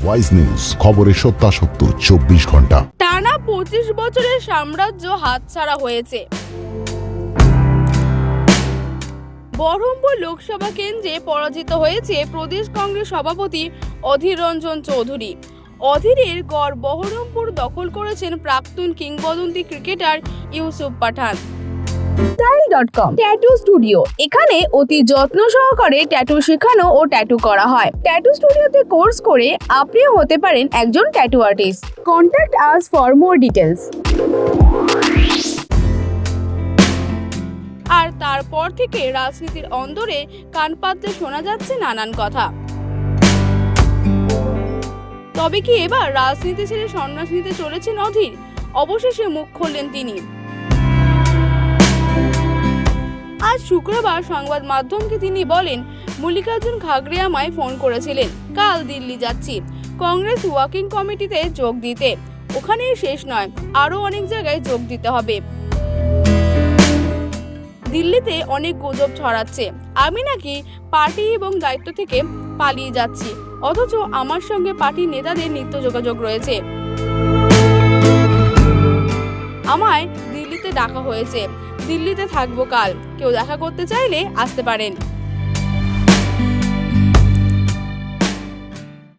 Wise news, খবরের সত্যাসত্য 24 ঘন্টা। টানা 25 বছরের সাম্রাজ্য হাতছাড়া হয়েছে। বহরমপুর লোকসভা কেন্দ্রে পরাজিত হয়েছে প্রদেশ কংগ্রেস সভাপতি অধীর রঞ্জন চৌধুরী। অধীরের গড় বহরমপুর দখল করেছেন প্রাক্তন কিংবদন্তি ক্রিকেটার ইউসুফ পাঠান। Style.com ট্যাটু স্টুডিও, এখানে অতি যত্ন সহকারে ট্যাটু শেখানো ও ট্যাটু করা হয়। ট্যাটু স্টুডিওতে কোর্স করে আপনিও হতে পারেন একজন tattoo artist. Contact us for more details. আর তারপর থেকে রাজনীতির অন্দরে কান পাততে শোনা যাচ্ছে নানান কথা। তবে কি এবার রাজনীতি ছেড়ে সন্ন্যাস নিতে চলেছেন অধীর? অবশেষে মুখ খুললেন তিনি। আজ শুক্রবার সংবাদ মাধ্যমকে তিনি বলেন, মল্লিকার্জুন খাগড়ে আমায় ফোন করেছিলেন, কাল দিল্লি যাচ্ছি কংগ্রেস ওয়ার্কিং কমিটিতে যোগ দিতে। ওখানেই শেষ নয়, আরো অনেক জায়গায় যোগ দিতে হবে। দিল্লিতে অনেক গুজব ছড়াচ্ছে আমি নাকি পার্টি এবং দায়িত্ব থেকে পালিয়ে যাচ্ছি, অথচ আমার সঙ্গে পার্টির নেতাদের নিত্য যোগাযোগ রয়েছে। আমায় দিল্লিতে ডাকা হয়েছে, দিল্লিতে থাকবো কাল, কেউ দেখা করতে চাইলে আসতে পারেন।